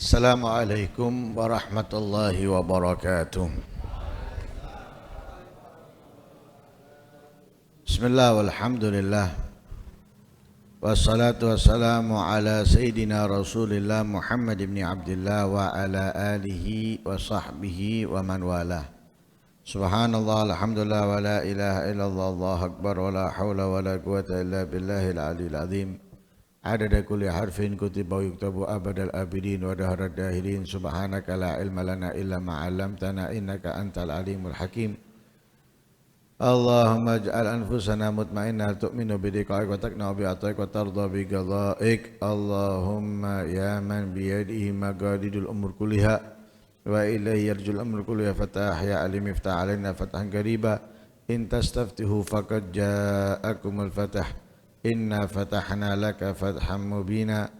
Assalamualaikum warahmatullahi wabarakatuh. Bismillah walhamdulillah. Wassalatu wassalamu ala sayyidina Rasulillah Muhammad ibn Abdullah wa ala alihi wa sahbihi wa man walah. Subhanallah, alhamdulillah, wa la ilaha illallah, Allahu akbar, wa la hawla wa la quwata illa billahil aliyil azim. Adada kulli harfin kutiba yuktabu abadal abidin wa daharad dahilin. Subhanaka la ilma lana illa ma'allamtana innaka antal alimul hakim. Allahumma ij'al anfusana mutmainnah tu'minu bidiqaik wa taqna'u bi'ataik wa tarda biqadaik. Allahumma ya man biyadihi magadidul umur kulliha wa ilaihi yarjul umur kulliha fatah ya alim iftah alaina fatahan qariba. In tastaftihu faqad ja'akumul fatah. Inna fatahna laka fathan mubina.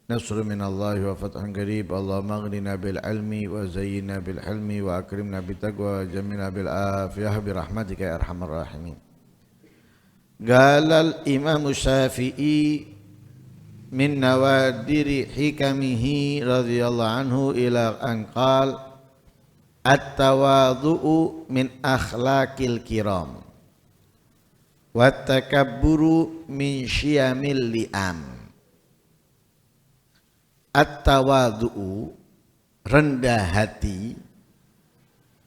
Nasru minallahi wa fathun qarib. Allahumma aghnina bil ilmi wa zayyina bil hilmi wa akrimna bit taqwa wa jamilna bil afiyah bi rahmatika ya arhamar rahimin. Qala al Imam Syafi'i min nawadiri hikamihi radhiyallahu anhu ila an qala at-tawadhu'u min akhlaqil kiram wa takabburu min syiyamil li'am. At-tawadhu'u, rendah hati,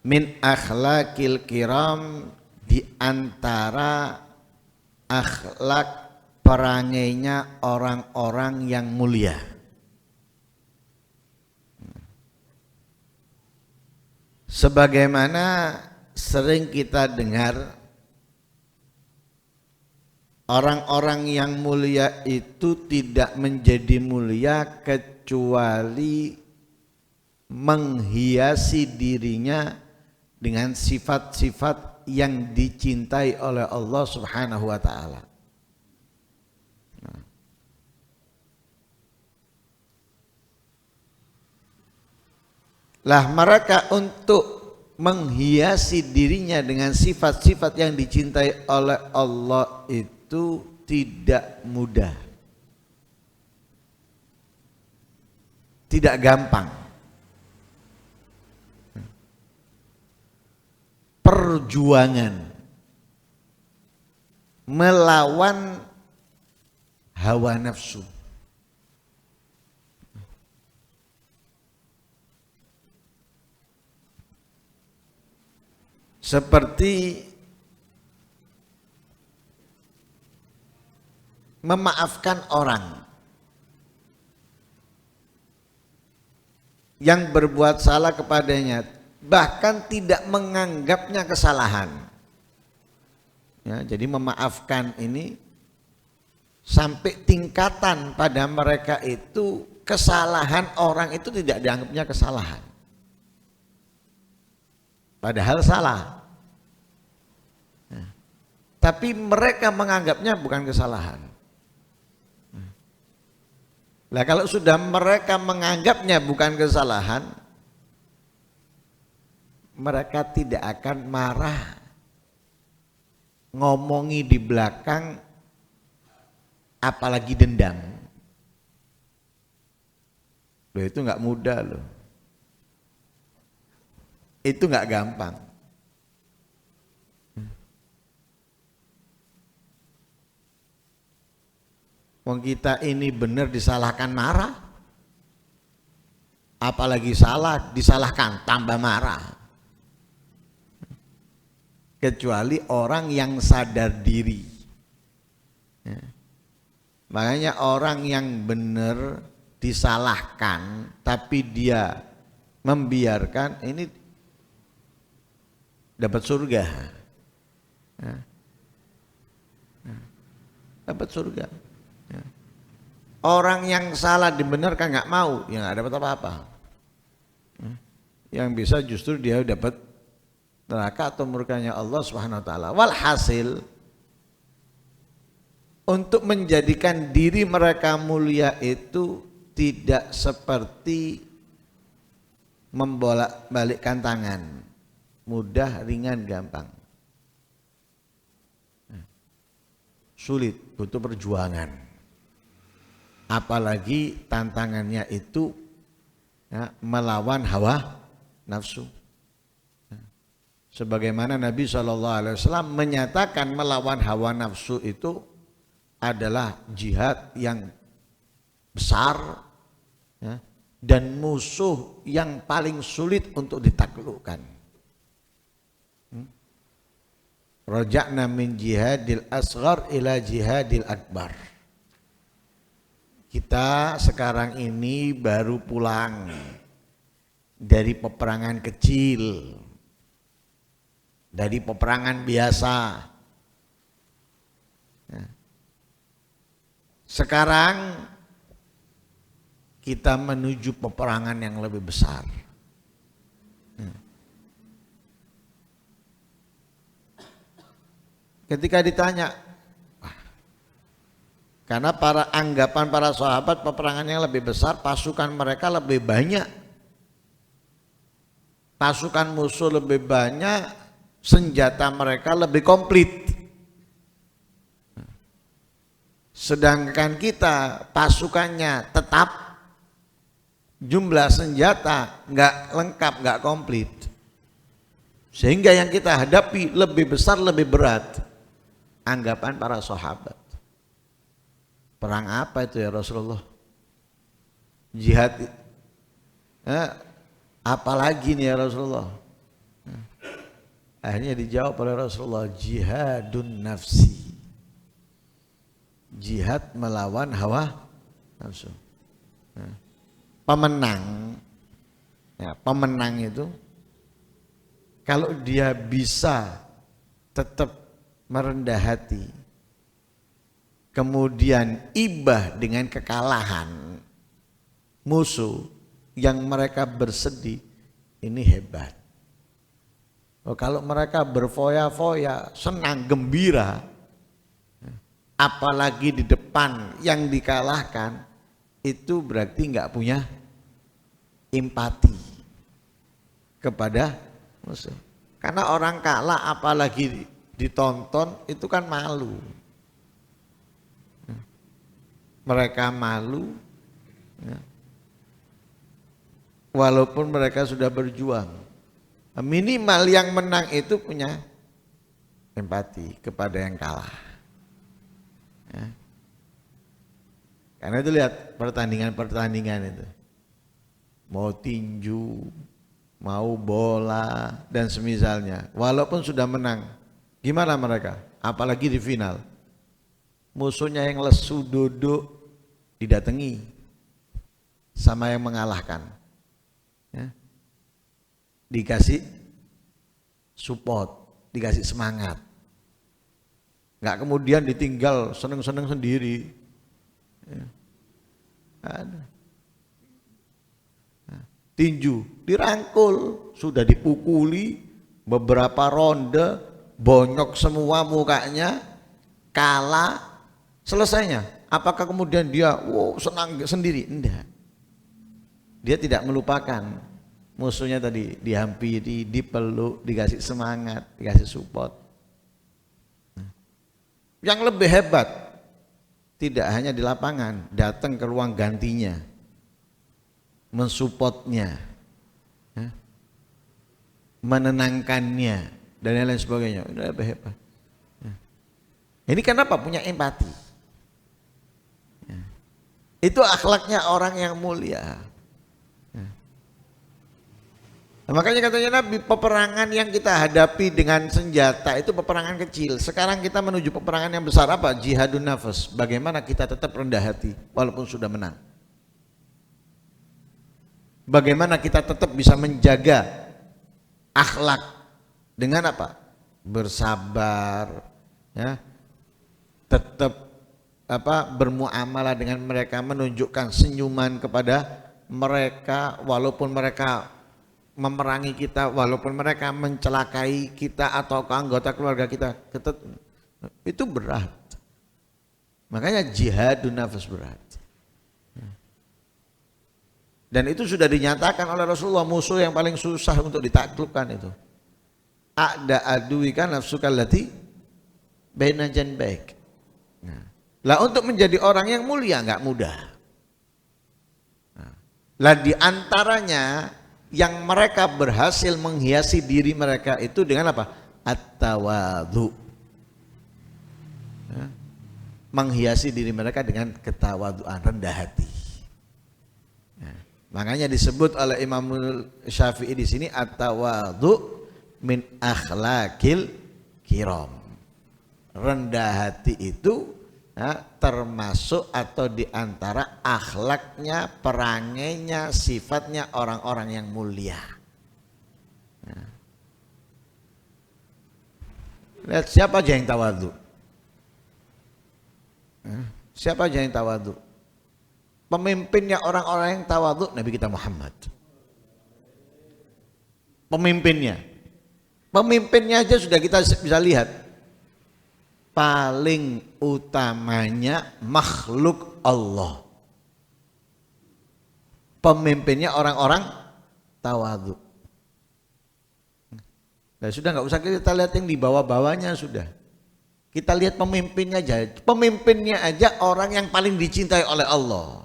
min akhlaqil kiram, di antara akhlak perangainya orang-orang yang mulia. Sebagaimana sering kita dengar, orang-orang yang mulia itu tidak menjadi mulia kecuali menghiasi dirinya dengan sifat-sifat yang dicintai oleh Allah Subhanahu wa taala. Lah mereka untuk menghiasi dirinya dengan sifat-sifat yang dicintai oleh Allah itu tidak mudah, tidak gampang. Perjuangan melawan hawa nafsu. Seperti memaafkan orang yang berbuat salah kepadanya, bahkan tidak menganggapnya kesalahan. Ya, jadi memaafkan ini sampai tingkatan pada mereka itu kesalahan orang itu tidak dianggapnya kesalahan, padahal salah. Ya, tapi mereka menganggapnya bukan kesalahan. Nah, kalau sudah mereka menganggapnya bukan kesalahan, mereka tidak akan marah, ngomongi di belakang, apalagi dendam. Loh, itu nggak mudah loh, itu nggak gampang. Wong kita ini benar disalahkan marah, apalagi salah disalahkan tambah marah. Kecuali orang yang sadar diri. Ya. Makanya orang yang benar disalahkan tapi dia membiarkan, ini dapat surga. Ya. Dapat surga. Orang yang salah dibenarkan nggak mau, ya nggak dapat apa-apa. Yang bisa justru dia dapat neraka atau murkanya Allah Subhanahu wa taala. Walhasil, untuk menjadikan diri mereka mulia itu tidak seperti membolak-balikkan tangan, mudah, ringan, gampang. Sulit, butuh perjuangan. Apalagi tantangannya itu ya, melawan hawa nafsu. Sebagaimana Nabi SAW menyatakan melawan hawa nafsu itu adalah jihad yang besar, ya, dan musuh yang paling sulit untuk ditaklukkan. Raja'na min jihadil asghar ila jihadil akbar. Kita sekarang ini baru pulang dari peperangan kecil, dari peperangan biasa. Sekarang kita menuju peperangan yang lebih besar. Ketika ditanya, karena anggapan para sahabat peperangan yang lebih besar, pasukan mereka lebih banyak, pasukan musuh lebih banyak, senjata mereka lebih komplit. Sedangkan kita pasukannya tetap, jumlah senjata nggak lengkap, nggak komplit, sehingga yang kita hadapi lebih besar, lebih berat. Anggapan para sahabat, perang apa itu ya Rasulullah? Jihad, apalagi nih ya Rasulullah? Akhirnya dijawab oleh Rasulullah, jihadun nafsi, jihad melawan hawa nafsu. Pemenang, ya, pemenang itu kalau dia bisa tetap merendah hati, kemudian ibah dengan kekalahan musuh yang mereka bersedih, ini hebat. Oh, kalau mereka berfoya-foya, senang, gembira, apalagi di depan yang dikalahkan, itu berarti nggak punya empati kepada musuh. Karena orang kalah apalagi ditonton itu kan malu. Mereka malu, ya, walaupun mereka sudah berjuang. Minimal yang menang itu punya empati kepada yang kalah. Ya. Karena itu lihat pertandingan-pertandingan itu, mau tinju, mau bola dan semisalnya, walaupun sudah menang, gimana mereka? Apalagi di final, musuhnya yang lesu duduk didatangi sama yang mengalahkan, ya. Dikasih support, dikasih semangat, nggak kemudian ditinggal seneng-seneng sendiri, ya. Ada. Tinju dirangkul, sudah dipukuli beberapa ronde, bonyok semua mukanya, kalah, selesainya apakah kemudian dia senang sendiri? Enggak, dia tidak melupakan musuhnya tadi, dihampiri, dipeluk, dikasih semangat, dikasih support. Yang lebih hebat, tidak hanya di lapangan, datang ke ruang gantinya, mensupportnya, ya, menenangkannya, dan lain-lain sebagainya. Ini lebih hebat. Ya. Ini kenapa? Punya empati. Ya. Itu akhlaknya orang yang mulia. Ya. Nah, makanya katanya Nabi, peperangan yang kita hadapi dengan senjata itu peperangan kecil. Sekarang kita menuju peperangan yang besar, apa? Jihadun nafas. Bagaimana kita tetap rendah hati walaupun sudah menang. Bagaimana kita tetap bisa menjaga akhlak dengan apa? Bersabar, ya, tetap bermuamalah dengan mereka, menunjukkan senyuman kepada mereka walaupun mereka memerangi kita, walaupun mereka mencelakai kita atau anggota keluarga kita, tetap itu berat. Makanya jihadun nafas berat. Dan itu sudah dinyatakan oleh Rasulullah, musuh yang paling susah untuk ditaklukkan itu. A'da aduika nafsuka allati baina janbaik. Nah, lah untuk menjadi orang yang mulia enggak mudah. Nah, Lah di antaranya yang mereka berhasil menghiasi diri mereka itu dengan apa? At-tawadhu. Ya. Menghiasi diri mereka dengan ketawaduan, rendah hati. Ya. Makanya disebut oleh Imam Syafi'i di sini at-tawadhu min akhlaqil kiram. Rendah hati itu termasuk atau diantara akhlaknya, perangainya, sifatnya orang-orang yang mulia. Lihat siapa aja yang tawadhu. Siapa aja yang tawadhu. Pemimpinnya orang-orang yang tawadhu Nabi kita Muhammad. Pemimpinnya aja sudah kita bisa lihat. Paling utamanya makhluk Allah. Pemimpinnya orang-orang tawadhu. Nah, sudah nggak usah kita lihat yang di bawah-bawahnya sudah. Kita lihat pemimpinnya aja. Pemimpinnya aja orang yang paling dicintai oleh Allah.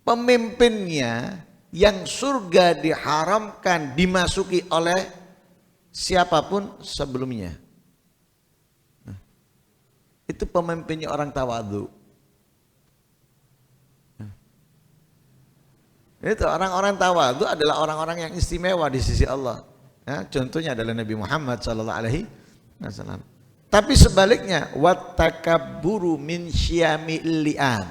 Pemimpinnya yang surga diharamkan dimasuki oleh siapapun sebelumnya. Itu pemimpinnya orang tawadhu. Itu orang-orang tawadhu adalah orang-orang yang istimewa di sisi Allah. Ya, contohnya adalah Nabi Muhammad SAW. Tapi sebaliknya, wattakabburu min syamil li'am.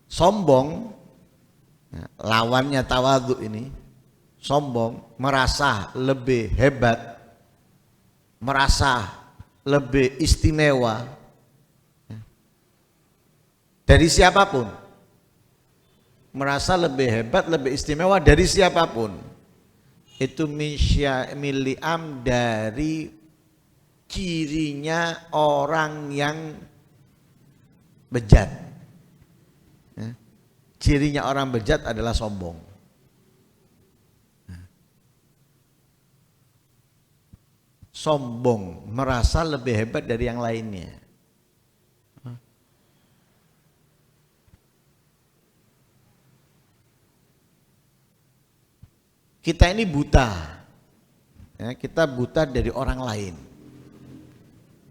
Sombong, ya, lawannya tawadhu ini. Sombong, merasa lebih hebat, merasa lebih istimewa dari siapapun, merasa lebih hebat, lebih istimewa dari siapapun. Itu miliam dari cirinya orang yang bejat. Cirinya orang bejat adalah sombong. Sombong, merasa lebih hebat dari yang lainnya. Kita ini buta, ya, kita buta dari orang lain.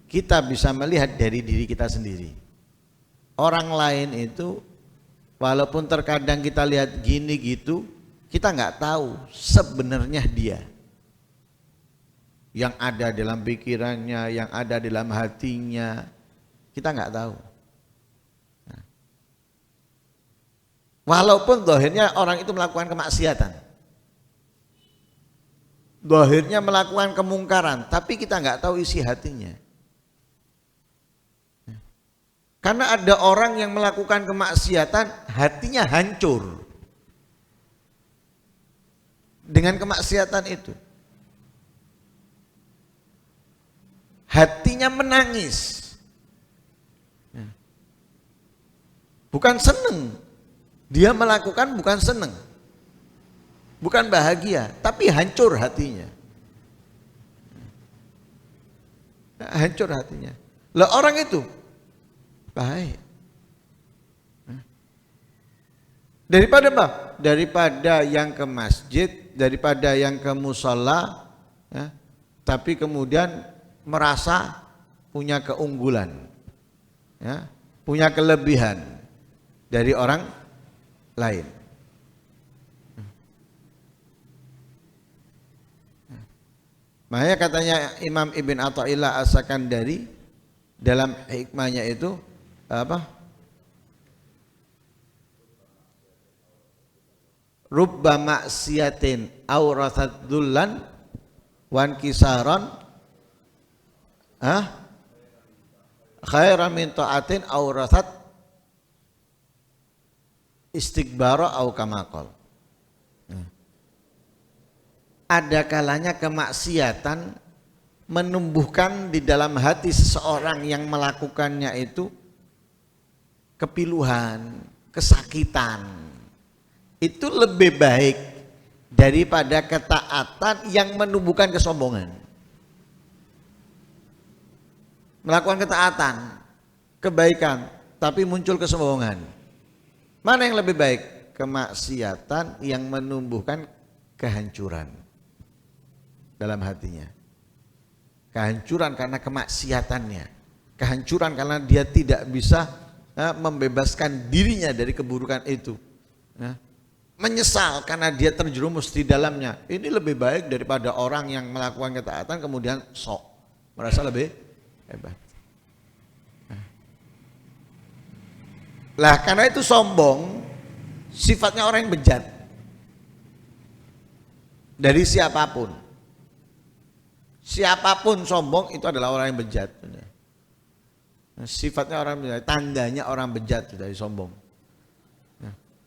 Kita bisa melihat dari diri kita sendiri. Orang lain itu, walaupun terkadang kita lihat gini gitu, kita nggak tahu sebenarnya dia. Yang ada dalam pikirannya, yang ada dalam hatinya, kita nggak tahu. Nah. Walaupun zahirnya orang itu melakukan kemaksiatan, zahirnya melakukan kemungkaran, tapi kita nggak tahu isi hatinya. Karena ada orang yang melakukan kemaksiatan, hatinya hancur dengan kemaksiatan itu. Hatinya menangis, bukan seneng. Dia melakukan bukan seneng, bukan bahagia, tapi hancur hatinya. Hancur hatinya. Lah orang itu baik. Daripada apa? Daripada yang ke masjid, daripada yang ke musola, ya, tapi kemudian merasa punya keunggulan, ya, punya kelebihan dari orang lain. Makanya katanya Imam Ibn Athaillah As-Sakandari dalam hikmahnya itu apa? Rubba maksiatin awrathat dhullan wan kisaran khairan min ta'atin awrathat istighbara au kamakol. Ada kalanya kemaksiatan menumbuhkan di dalam hati seseorang yang melakukannya itu kepiluhan, kesakitan. Itu lebih baik daripada ketaatan yang menumbuhkan kesombongan. Melakukan ketaatan, kebaikan, tapi muncul kesombongan. Mana yang lebih baik? Kemaksiatan yang menumbuhkan kehancuran dalam hatinya. Kehancuran karena kemaksiatannya. Kehancuran karena dia tidak bisa membebaskan dirinya dari keburukan itu. Menyesal karena dia terjerumus di dalamnya. Ini lebih baik daripada orang yang melakukan ketaatan kemudian sok, merasa lebih hebat. Lah karena itu sombong sifatnya orang yang bejat dari siapapun. Siapapun sombong itu adalah orang yang bejat. Sifatnya orang bejat, tandanya orang bejat dari sombong.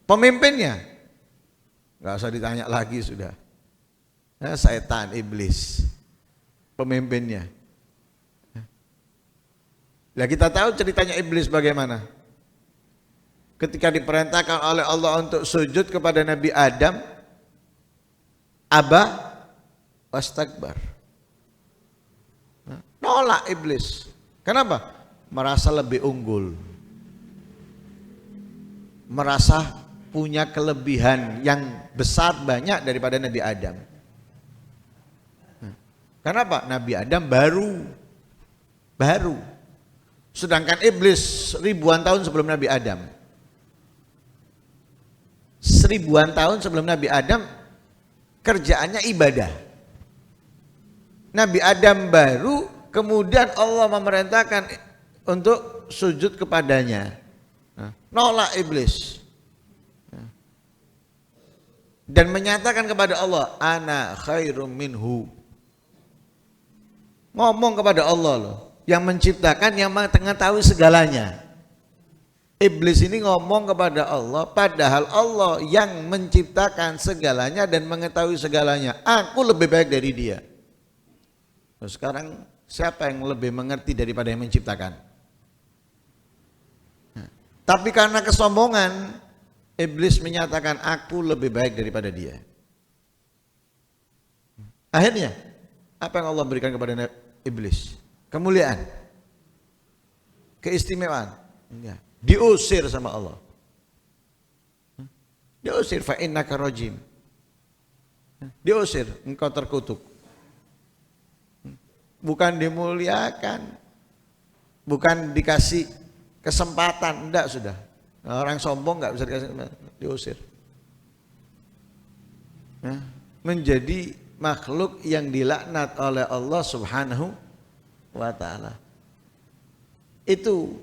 Pemimpinnya nggak usah ditanya lagi sudah. Setan, iblis, pemimpinnya. Nah kita tahu ceritanya iblis bagaimana. Ketika diperintahkan oleh Allah untuk sujud kepada Nabi Adam, aba wastakbar. Nolak iblis. Kenapa? Merasa lebih unggul. Merasa punya kelebihan yang besar banyak daripada Nabi Adam. Kenapa? Nabi Adam baru. Sedangkan iblis ribuan tahun sebelum Nabi Adam. Seribuan tahun sebelum Nabi Adam kerjaannya ibadah. Nabi Adam baru, kemudian Allah memerintahkan untuk sujud kepadanya. Nolak iblis. Dan menyatakan kepada Allah, ana khairum minhu. Ngomong kepada Allah loh, yang menciptakan, yang mengetahui segalanya. Iblis ini ngomong kepada Allah, padahal Allah yang menciptakan segalanya dan mengetahui segalanya. Aku lebih baik dari dia. Nah, sekarang siapa yang lebih mengerti daripada yang menciptakan? Nah, tapi karena kesombongan, iblis menyatakan aku lebih baik daripada dia. Akhirnya, apa yang Allah berikan kepada iblis? Kemuliaan, keistimewaan. Enggak. Diusir sama Allah. Diusir, fa innaka rajim. Diusir, engkau terkutuk. Bukan dimuliakan, bukan dikasih kesempatan, enggak sudah. Orang sombong enggak bisa dikasih kesempatan, diusir. Menjadi makhluk yang dilaknat oleh Allah Subhanahu wa ta'ala. Itu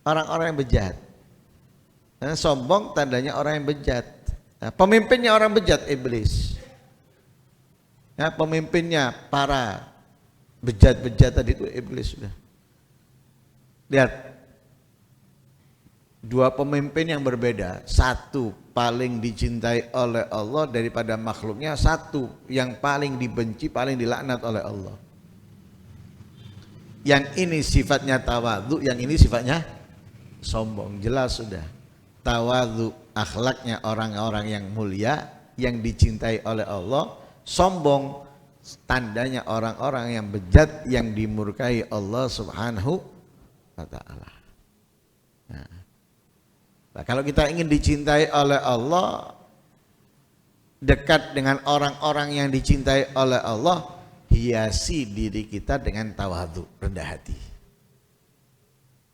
orang-orang yang bejat. Sombong tandanya orang yang bejat. Pemimpinnya orang bejat, iblis. Pemimpinnya para bejat-bejat tadi itu iblis sudah. Lihat, dua pemimpin yang berbeda. Satu paling dicintai oleh Allah daripada makhluknya, satu yang paling dibenci, paling dilaknat oleh Allah. Yang ini sifatnya tawadhu, yang ini sifatnya sombong. Jelas sudah. Tawadhu akhlaknya orang-orang yang mulia, yang dicintai oleh Allah. Sombong tandanya orang-orang yang bejat, yang dimurkai Allah Subhanahu wa ta'ala. Nah, kalau kita ingin dicintai oleh Allah, dekat dengan orang-orang yang dicintai oleh Allah, hiasi diri kita dengan tawadhu, rendah hati.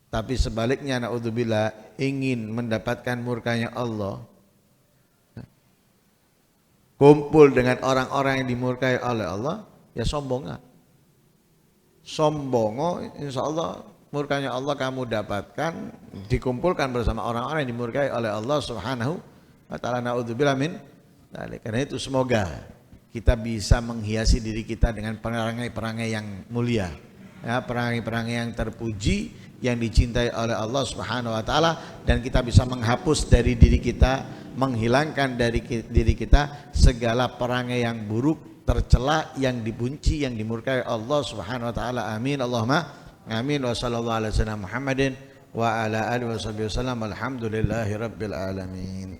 Tapi sebaliknya, naudzubillah, ingin mendapatkan murkanya Allah, kumpul dengan orang-orang yang dimurkai oleh Allah, ya sombong. Sombongo, insya Allah murkanya Allah kamu dapatkan, dikumpulkan bersama orang-orang yang dimurkai oleh Allah Subhanahu wa ta'ala. Naudzubillah min dzalik. Karena itu semoga kita bisa menghiasi diri kita dengan perangai-perangai yang mulia, ya, perangai-perangai yang terpuji, yang dicintai oleh Allah Subhanahu wa ta'ala, dan kita bisa menghapus dari diri kita, menghilangkan dari diri kita segala perangai yang buruk, tercela, yang dibenci, yang dimurkai Allah Subhanahu wa ta'ala. Amin Allahumma amin. Wa sallallahu alaihi wasallam Muhammadin wa ala alihi wasallam. Alhamdulillahi rabbil alamin.